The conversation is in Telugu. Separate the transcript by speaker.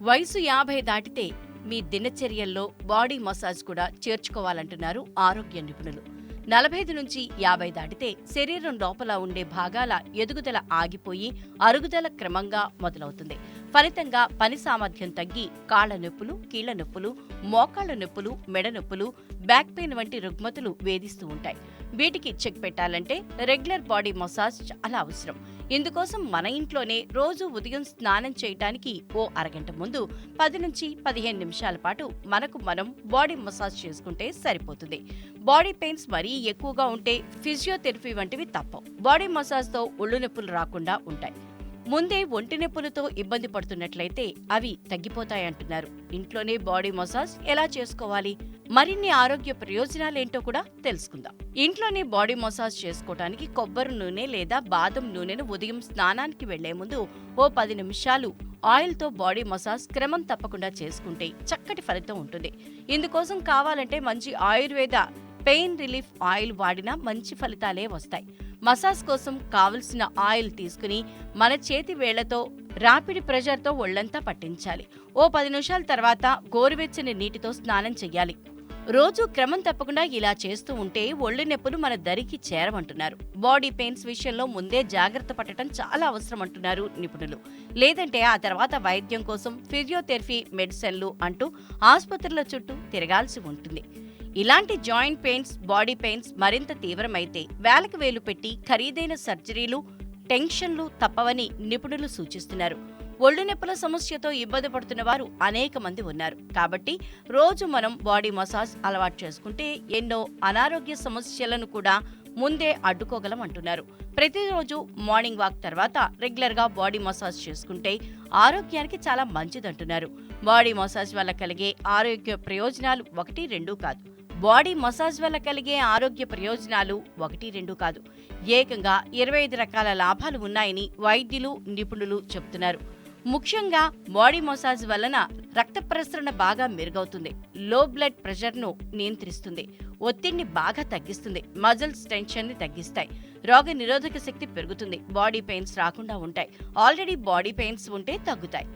Speaker 1: వయసు 50 దాటితే మీ దినచర్యల్లో బాడీ మసాజ్ కూడా చేర్చుకోవాలంటున్నారు ఆరోగ్య నిపుణులు. 45 నుంచి 50 దాటితే శరీరం లోపల ఉండే భాగాల ఎదుగుదల ఆగిపోయి అరుగుదల క్రమంగా మొదలవుతుంది. ఫలితంగా పని సామర్థ్యం తగ్గి కాళ్ల నొప్పులు, కీళ్ల నొప్పులు, మోకాళ్ల నొప్పులు, మెడ నొప్పులు, బ్యాక్ పెయిన్ వంటి రుగ్మతులు వేధిస్తూ ఉంటాయి. వీటికి చెక్ పెట్టాలంటే రెగ్యులర్ బాడీ మసాజ్ చాలా అవసరం. ఇందుకోసం మన ఇంట్లోనే రోజు ఉదయం స్నానం చేయటానికి ఓ అరగంట ముందు 10 నుంచి 15 నిమిషాల పాటు మనకు మనం బాడీ మసాజ్ చేసుకుంటే సరిపోతుంది. బాడీ పెయిన్స్ మరీ ఎక్కువగా ఉంటే ఫిజియోథెరపీ వంటివి తప్పవు. బాడీ మసాజ్తో ఒళ్ళు నొప్పులు రాకుండా ఉంటాయి. ముందే ఒంటి నొప్పులతో ఇబ్బంది పడుతున్నట్లయితే అవి తగ్గిపోతాయంటున్నారు. ఇంట్లోనే బాడీ మసాజ్ ఎలా చేసుకోవాలి? మరిన్ని ఆరోగ్య ప్రయోజనాలేంటో కూడా తెలుసుకుందాం. ఇంట్లోనే బాడీ మసాజ్ చేసుకోవడానికి కొబ్బరి నూనె లేదా బాదం నూనెను ఉదయం స్నానానికి వెళ్లే ముందు ఓ 10 నిమిషాలు ఆయిల్తో బాడీ మసాజ్ క్రమం తప్పకుండా చేసుకుంటే చక్కటి ఫలితం ఉంటుంది. ఇందుకోసం కావాలంటే మంచి ఆయుర్వేద పెయిన్ రిలీఫ్ ఆయిల్ వాడినా మంచి ఫలితాలే వస్తాయి. మసాజ్ కోసం కావలసిన ఆయిల్ తీసుకుని మన చేతి వేళ్లతో రాపిడి ప్రెషర్తో ఒళ్లంతా పట్టించాలి. ఓ 10 నిమిషాల తర్వాత గోరువెచ్చని నీటితో స్నానం చెయ్యాలి. రోజు క్రమం తప్పకుండా ఇలా చేస్తూ ఉంటే ఒళ్ళు నొప్పులు మన దరికి చేరమంటున్నారు. బాడీ పెయిన్స్ విషయంలో ముందే జాగ్రత్త పడటం చాలా అవసరం అంటున్నారు నిపుణులు. లేదంటే ఆ తర్వాత వైద్యం కోసం ఫిజియోథెరపీ, మెడిసిన్లు అంటూ ఆసుపత్రుల చుట్టూ తిరగాల్సి ఉంటుంది. ఇలాంటి జాయింట్ పెయిన్స్, బాడీ పెయిన్స్ మరింత తీవ్రమైతే వేలకు వేలు పెట్టి ఖరీదైన సర్జరీలు, టెన్షన్లు తప్పవని నిపుణులు సూచిస్తున్నారు. ఒళ్ళు నొప్పుల సమస్యతో ఇబ్బంది పడుతున్న వారు అనేక మంది ఉన్నారు. కాబట్టి రోజు మనం బాడీ మసాజ్ అలవాటు చేసుకుంటే ఎన్నో అనారోగ్య సమస్యలను కూడా ముందే అడ్డుకోగలం అంటున్నారు. ప్రతిరోజు మార్నింగ్ వాక్ తర్వాత రెగ్యులర్గా బాడీ మసాజ్ చేసుకుంటే ఆరోగ్యానికి చాలా మంచిదంటున్నారు. బాడీ మసాజ్ వల్ల కలిగే ఆరోగ్య ప్రయోజనాలు 1-2 కాదు. బాడీ మసాజ్ వల్ల కలిగే ఆరోగ్య ప్రయోజనాలు 1-2 కాదు, ఏకంగా 25 రకాల లాభాలు ఉన్నాయని వైద్యులు, నిపుణులు చెబుతున్నారు. ముఖ్యంగా బాడీ మసాజ్ వలన రక్త ప్రసరణ బాగా మెరుగవుతుంది. లో బ్లడ్ ప్రెషర్ను నియంత్రిస్తుంది. ఒత్తిడిని బాగా తగ్గిస్తుంది. మజిల్స్ టెన్షన్ ని తగ్గిస్తాయి. రోగ నిరోధక శక్తి పెరుగుతుంది. బాడీ పెయిన్స్ రాకుండా ఉంటాయి. ఆల్రెడీ బాడీ పెయిన్స్ ఉంటే తగ్గుతాయి.